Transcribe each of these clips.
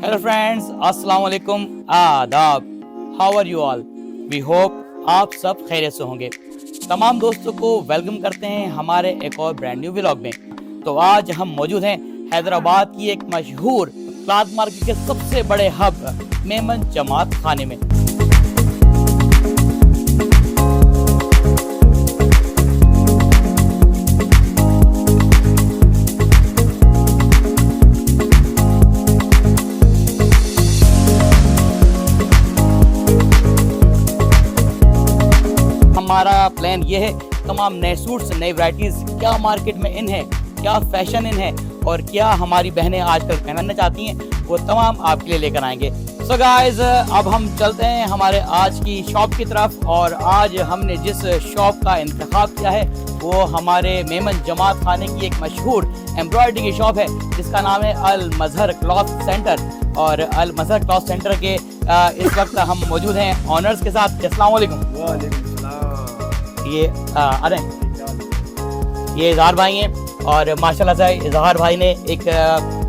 Hello friends, अस्सलाम वालेकुम, आदाब। How are you all? We hope आप सब खैरियत से होंगे। तमाम दोस्तों को वेलकम करते हैं हमारे एक और ब्रांड न्यू व्लॉग में। तो आज हम मौजूद हैं हैदराबाद की एक मशहूर क्लॉथ मार्केट के सबसे बड़े हब मेमन जमात खाने में। हमारा प्लान ये है, तमाम नए सूट्स, नई वैरायटीज क्या मार्केट में इन है, क्या फैशन इन है और क्या हमारी बहनें आजकल पहनना चाहती हैं, वो तमाम आपके लिए लेकर आएंगे। सो गाइस, अब हम चलते हैं हमारे आज की शॉप की तरफ। और आज हमने जिस शॉप का इंतखाब किया है वो हमारे मेमन जमात खाने की एक मशहूर एम्ब्रॉयडरी की शॉप है जिसका नाम है अल मजहर क्लॉथ सेंटर। और अल मजहर क्लॉथ सेंटर के इस वक्त हम मौजूद हैं ऑनर्स के साथ। अस्सलाम वालेकुम। ये अरे ये इजहार भाई हैं और माशाल्लाह से इजहार भाई ने एक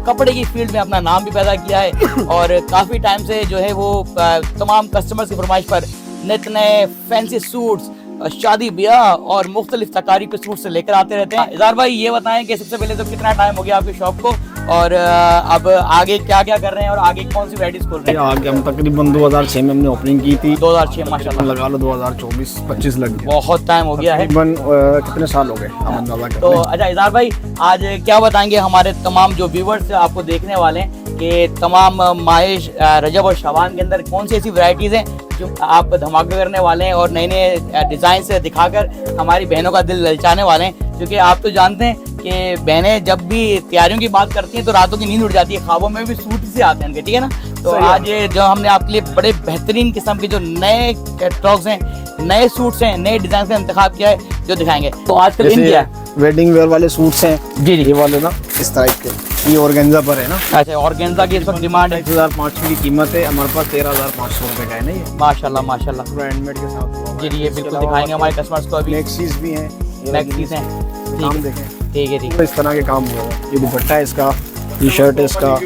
कपड़े की फील्ड में अपना नाम भी पैदा किया है और काफ़ी टाइम से जो है वो तमाम कस्टमर्स की फरमाइश पर नित नए फैंसी सूट्स, शादी ब्याह और मुख्तलिफ तकारीब के सूट से लेकर आते रहते हैं। इजहार भाई ये बताएं कि सबसे पहले तो कितना टाइम हो गया आपकी शॉप को और अब आगे क्या क्या कर रहे हैं और आगे कौन सी वैराइटीज खोल रहे हैं? आगे हम तकरीबन 2006 में हमने ओपनिंग की थी। 2006 माशाल्लाह, लगा लो 2024-25 लग गया। बहुत टाइम हो गया है। तकरीबन कितने साल हो गए हम अंदाजा कर तो रहे हैं। अच्छा इजहार भाई, आज क्या बताएंगे हमारे तमाम जो व्यूवर्स आपको देखने वाले हैं कि तमाम माहिश रजब और शाबान के अंदर कौन सी ऐसी वैरायटीज हैं जो आप धमाका करने वाले हैं और नए नए डिज़ाइन से दिखाकर हमारी बहनों का दिल ललचाने वाले हैं? क्योंकि आप तो जानते हैं कि बहनें जब भी तैयारियों की बात करती हैं तो रातों की नींद उड़ जाती है, ख्वाबों में भी सूट से आते हैं उनके, ठीक है ना? तो आज ये जो हमने आपके लिए बड़े बेहतरीन किस्म के जो नए कैटलॉग्स हैं, नए सूट्स हैं, नए डिजाइन का इंतखाब किया है जो दिखाएंगे। तो आजकल इन क्या है? वेडिंग वेयर वाले सूट्स हैं जी ये वाले ना, इस टाइप के। ये ऑर्गेन्जा पर है ना। अच्छा, ऑर्गेन्जा की इस वक्त डिमांड है। 1500 की कीमत है, हमारे पास 13,500 रुपए का है ना ये। माशाल्लाह माशाल्लाह। पूरा हैंडमेड के साथ। जी ये बिल्कुल दिखाएंगे हमारे कस्टमर्स को। अभी मैक्सीज भी हैं, मैक्सीज हैं। काम देखें, ठीक है ठीक है। इस तरह के काम हुआ है। ये दुपट्टा है इसका, ये शर्ट है इसका,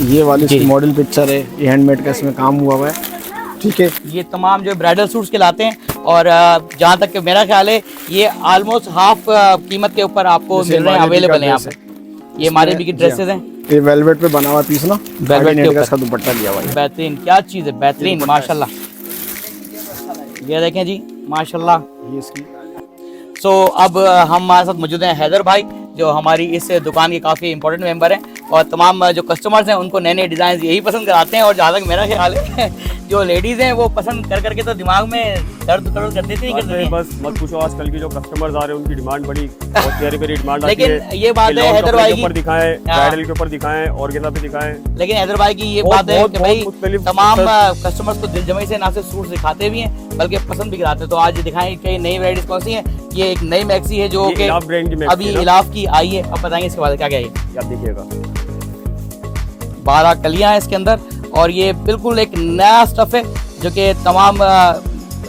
ये वाली इसकी मॉडल पिक्चर है, ये हैंडमेड का इसमें काम हुआ हुआ है, ठीक है। ये तमाम जो ब्राइडल सूट्स के लाते हैं और जहाँ तक कि मेरा ख्याल है ये ऑलमोस्ट हाफ कीमत के ऊपर आपको मिल रहे हैं, अवेलेबल है यहाँ पे। ये हमारे भी की ड्रेसेस हैं। ये वेलवेट पे बना हुआ पीस ना, वेलवेट के ऊपर इसका दुपट्टा लिया हुआ है। बेहतरीन, क्या चीज़ है, बेहतरीन माशाल्लाह। ये देखें जी माशाल्लाह। ये इसकी सो अब हमारे साथ मौजूद हैं हैदर भाई जो हमारी इस दुकान के काफ़ी इंपॉर्टेंट मेंबर हैं और तमाम जो कस्टमर्स हैं उनको नए नए डिज़ाइन यही पसंद कराते हैं। और जहाँ तक मेरा ख्याल है जो लेडीज़ हैं वो पसंद कर करके तो दिमाग में दर्द कर देती हैं। बस मत पूछो, आजकल की जो कस्टमर्स आ रहे हैं उनकी डिमांड बड़ी बहुत प्यारी प्यारी डिमांड आती है। लेकिन ये बात है हैदर भाई की, दिखाएं, ब्राइडल के ऊपर दिखाएं, ऑर्गेन्जा पे दिखाएं। लेकिन हैदर भाई की ये बात है कि भाई तमाम कस्टमर्स को दिलजमी से ना सिर्फ सूट दिखाते भी हैं बल्कि पसंद भी कराते हैं। तो आज दिखाएं कई नई वैराइटीज कौन सी हैं। ये एक नई मैक्सी है जो कि अभी इलाफ की आई है। अब बताएंगे इसके बाद क्या क्या है। आप देखिएगा 12 कलियां हैं इसके अंदर और ये बिल्कुल एक नया स्टफ है जो कि तमाम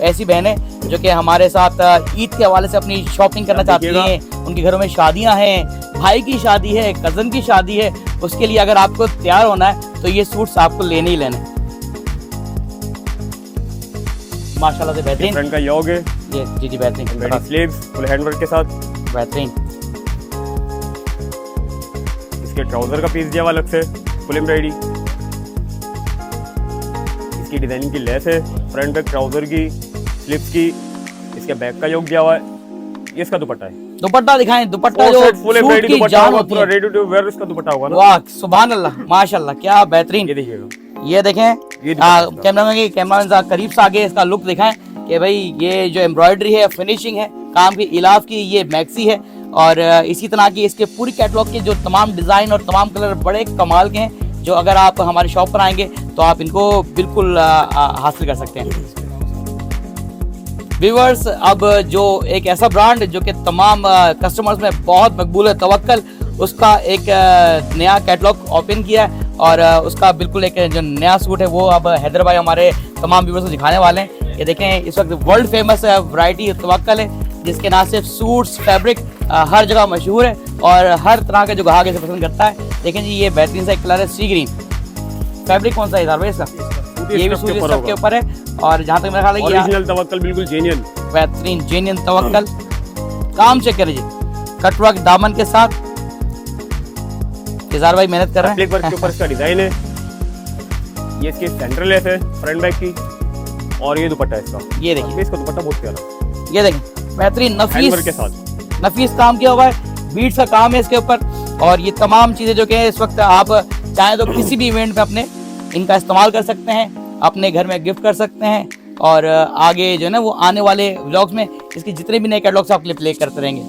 ऐसी बहनें जो कि हमारे साथ ईद के हवाले से अपनी शॉपिंग करना चाहती हैं, उनके घरों में शादियां हैं, भाई की शादी है, कज़न की शादी है, उसके लिए अगर आपको तैयार होना है तो ये सूट्स आपको लेने ही लेने। माशाल्लाह से बेहतरीन फ्रंट का योग है ये। जी जी बेहतरीन, स्लीव्स फुल हैंडवर्क के साथ बेहतरीन। इसके ट्राउजर का पीस दिया हुआ अलग से फुल एम्ब्रॉयडरी। इसकी डिजाइनिंग की लेस है, फ्रंट पे ट्राउजर की, स्लीव्स की, इसके बैक का योग दिया हुआ है। ये इसका दुपट्टा है। दुपट्टा दिखाएं, दुपट्टा जो फुल एम्ब्रॉयडरी दुपट्टा होगा, पूरा रेडी टू वेयर इसका दुपट्टा होगा ना। वाह सुभान अल्लाह माशाल्लाह, क्या बेहतरीन। ये देखिएगा, ये देखें कैमरामैन करीब से आगे इसका लुक दिखाएं कि भाई ये जो एम्ब्रॉयडरी है, फिनिशिंग है, काम की इलाफ की ये मैक्सी है। और इसी तरह की इसके पूरी कैटलॉग के जो तमाम डिज़ाइन और तमाम कलर बड़े कमाल के हैं जो अगर आप हमारी शॉप पर आएंगे तो आप इनको बिल्कुल हासिल कर सकते हैं। व्यूअर्स, अब जो एक ऐसा ब्रांड जो कि तमाम कस्टमर्स में बहुत मकबूल है, तवक्कल, उसका एक नया कैटलॉग ओपन किया है और उसका बिल्कुल एक जो नया सूट है वो अब हैदर भाई हमारे तमाम व्यूअर्स को दिखाने वाले हैं। ये देखें, इस वक्त वर्ल्ड फेमस वैरायटी तवक्कल है जिसके ना सिर्फ सूट्स, फैब्रिक हर जगह मशहूर है और हर तरह के जो ग्राहक इसे पसंद करता है। देखें जी, ये बेहतरीन सा कलर है सी ग्रीन। फैब्रिक कौन सा है इधर भाई इसका? ये भी सूती स्टफ के ऊपर है। और जहाँ तक मेरा ख्याल है कि ओरिजिनल तवक्कल, बिल्कुल जेन्युइन, बेहतरीन जेन्युइन तवक्कल। काम चेक करिए, कटवर्क दामन के साथ इजहार भाई मेहनत कर रहे हैं। एप्लिक वर्क के ऊपर इसका डिजाइन है। ये इसकी सेंट्रल लेस है फ्रंट बैक की, और ये दुपट्टा है इसका। ये देखिए, इसका दुपट्टा बहुत प्यारा, ये देखिए बेहतरीन हैंड वर्क के नफीस साथ। नफीस काम किया हुआ है, बीट्स का काम है इसके ऊपर। और ये तमाम चीज़ें जो कि इस वक्त आप चाहें तो किसी भी इवेंट में अपने इनका इस्तेमाल कर सकते हैं, अपने घर में गिफ्ट कर सकते हैं। और आगे जो है ना वो आने वाले व्लॉग्स में इसकी जितने भी नए कैटलॉग्स आप प्ले करते रहेंगे।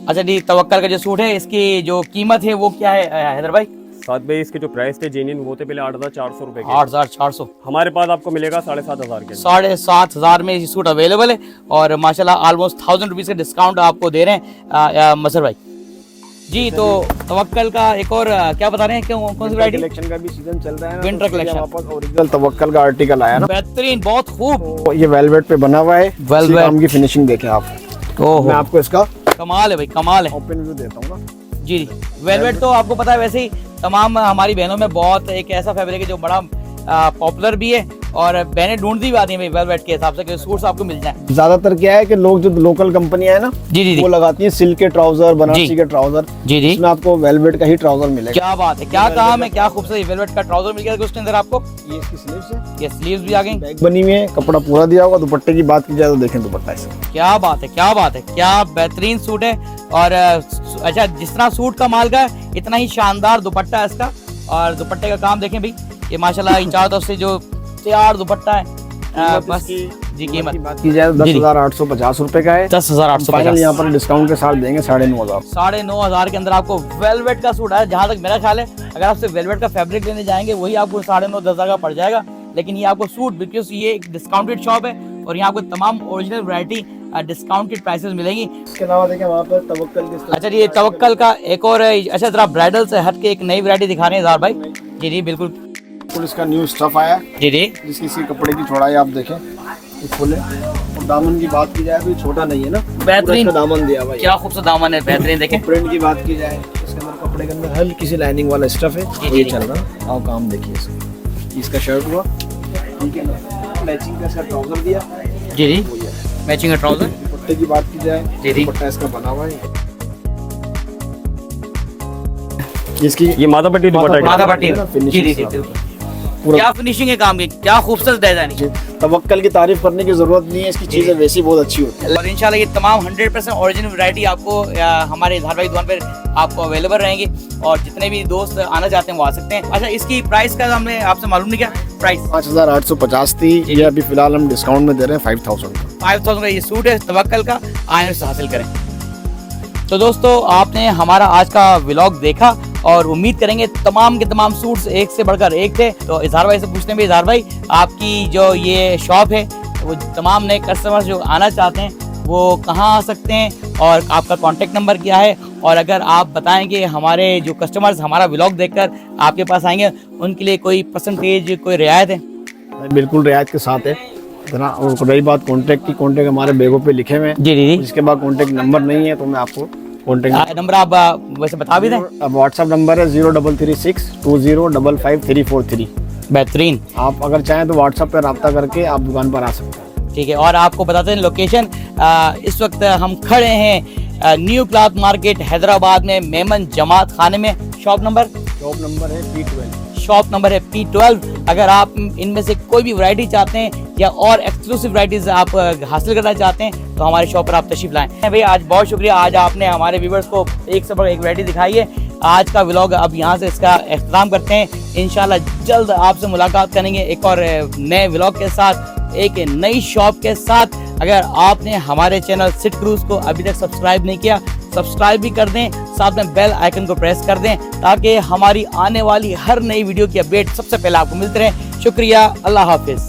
अच्छा जी, तवक्कल का जो सूट है इसकी जो कीमत है वो क्या है हैदर भाई? साथ भाई इसके जो प्राइस थे जेन्युइन वो थे पहले 8,400 रुपए के। 8,400। हमारे पास आपको मिलेगा 7,500 के। 7,500 में ये सूट अवेलेबल है। और माशाल्लाह ऑलमोस्ट 1000 रुपीज़ का डिस्काउंट आपको दे रहे हैं मसर भाई जी। तो तवक्कल का एक और क्या बता रहे हैं, क्यों कौन सी वैरायटी? कलेक्शन का भी सीजन चल रहा है ना, विंटर तो इसलिए कलेक्शन। वापस ओरिजिनल तवक्कल का आर्टिकल आया ना, बेहतरीन, बहुत खूब। तो ये वेलवेट पे बना हुआ है। वेलवेट। इसी काम की फिनिशिंग देखें आप। ओहो, मैं आपको इसका कमाल है भाई, कमाल है। ओपन व्यू देता हूँ ना। जी, वेलवेट तो आपको पता है वैसे ही तमाम हमारी बहनों में बहुत एक ऐसा फैब्रिक है जो बड़ा पॉपुलर भी है। और बहनें ढूंढती भी आती हैं वेलवेट के हिसाब से कि सूट्स आपको मिल जाए। ज्यादातर क्या है कि लोग जो लोकल कंपनियां है ना, जी जी जी वो लगाती हैं सिल्क के ट्राउजर, बनारसी के ट्राउजर। जी जी, इसमें आपको वेलवेट का ही ट्राउजर मिलेगा। क्या बात है, क्या काम है, क्या खूबसूरत वेलवेट का ट्राउजर मिल गया उसके अंदर आपको। ये इसकी स्लीव्स है, ये स्लीव्स भी आ गई, बैक बनी हुई है, कपड़ा पूरा दिया होगा। दुपट्टे की बात की जाए तो देखें दुपट्टा इसका क्या बात है, क्या बात है, क्या बेहतरीन सूट है। और अच्छा, जिस तरह सूट का माल का है इतना ही शानदार दुपट्टा है इसका। और दुपट्टे का काम देखें भाई, ये माशाल्लाह इन चारों तरफ से जो तैयार दुपट्टा है। बस जी, कीमत की बात की जाए तो 10,850 रुपए का है। 10,850 फाइनल यहाँ पर डिस्काउंट के साथ देंगे 9,500। 9,500 के अंदर आपको वेलवेट का सूट है। जहाँ तक मेरा ख्याल है अगर आप सिर्फ वेलवेट का फैब्रिक लेने जाएंगे वही आपको 9,500-10,000 का पड़ जाएगा। लेकिन ये आपको सूट, बिकॉज ये एक डिस्काउंटेड शॉप है और यहाँ आपको तमाम ओरिजिनल वैरायटी डिस्काउंटेड प्राइसेस मिलेंगी। इसके अलावा देखें वहाँ पर तवक्कल के। अच्छा, ये तवक्कल का एक और अच्छा जरा ब्राइडल से हट के एक नई वैरायटी दिखा रहे हैं इजहार भाई। जी जी बिल्कुल, इसका न्यू स्टफ आया जी जी, जिसकी इसकी कपड़े की चौड़ाई आप देखें, ये फुल है। और दामन की बात की जाए तो ये छोटा नहीं है ना, बेहतरीन पूरा दामन दिया हुआ है। क्या खूबसूरत दामन है, बेहतरीन। देखें प्रिंट की बात की जाए, इसके अंदर कपड़े के अंदर हल्की सी लाइनिंग वाला स्टफ है, जी, ये जी। चल रहा। आओ काम देखिए इसका, इसका शर्ट हुआ, ठीक है ना, मैचिंग का इसका ट्राउजर दिया। जी जी, मैचिंग का ट्राउजर। दुपट्टे की बात की जाए, जी, जी। दुपट्टा इसका बना हुआ है। इसकी ये माथा पट्टी दुपट्टा है। माथा पट्टी, फिनिशिंग जी जी जी, बिल्कुल। क्या फिनिशिंग है काम की, क्या खूबसूरत डिजाइन है। तवक्कल की तारीफ करने की जरूरत नहीं है, इसकी चीजें वैसी बहुत अच्छी होती है। और इंशाल्लाह ये तमाम 100% ओरिजिनल वैरायटी आपको हमारे इजहार भाई दुकान पर आपको अवेलेबल रहेंगी। और जितने भी दोस्त आना चाहते हैं वो आ सकते हैं। अच्छा, इसकी प्राइस का हमने आपसे मालूम नहीं किया, प्राइस 5,850 थी, ये अभी फिलहाल हम डिस्काउंट में दे रहे हैं 5,000 का। 5,000 का ये सूट है तवक्कल का, आए से हासिल करें। तो दोस्तों, आपने हमारा आज का व्लॉग देखा और उम्मीद करेंगे तमाम के तमाम सूट्स एक से बढ़कर एक थे। तो इजहार भाई से पूछते हैं, इजहार भाई आपकी जो ये शॉप है वो तमाम नए कस्टमर्स जो आना चाहते हैं वो कहाँ आ सकते हैं और आपका कॉन्टेक्ट नंबर क्या है। और अगर आप बताएं कि हमारे जो कस्टमर्स हमारा व्लॉग देखकर आपके पास आएंगे उनके लिए कोई परसेंटेज, कोई रियायत है? बिल्कुल रियायत के साथ है इतना। और रही बात कॉन्टेक्ट की, कॉन्टेक्ट हमारे बैगों पे लिखे हुए हैं। जी जी जी, इसके बाद कॉन्टेक्ट नंबर नहीं है तो मैं आपको कॉन्टेक्ट नंबर आप वैसे बता भी दें। अब व्हाट्सएप नंबर है 0336205543। बेहतरीन, आप अगर चाहें तो व्हाट्सएप पर रब्ता करके आप दुकान पर आ सकते हैं। ठीक है। और आपको बताते हैं लोकेशन, इस वक्त हम खड़े हैं न्यू क्लॉथ मार्केट हैदराबाद में, मेमन जमात खाने में। शॉप नंबर है P12। शॉप नंबर है P12। अगर आप इनमें से कोई भी वैरायटी चाहते हैं या और एक्सक्लूसिव वैरायटीज आप हासिल करना चाहते हैं तो हमारे शॉप पर आप तशरीफ लाएं। भैया आज बहुत शुक्रिया, आज आपने हमारे व्यूवर्स को एक से बढ़कर एक वैरायटी दिखाई है। आज का व्लॉग अब यहाँ से इसका इख्तिताम करते हैं। इंशाल्लाह जल्द आपसे मुलाकात करेंगे एक और नए व्लॉग के साथ, एक नई शॉप के साथ। अगर आपने हमारे चैनल सिट क्रूज को अभी तक सब्सक्राइब नहीं किया, सब्सक्राइब भी कर दें, साथ में बेल आइकन को प्रेस कर दें ताकि हमारी आने वाली हर नई वीडियो की अपडेट सबसे पहले आपको मिलते रहे। शुक्रिया, अल्लाह हाफिज।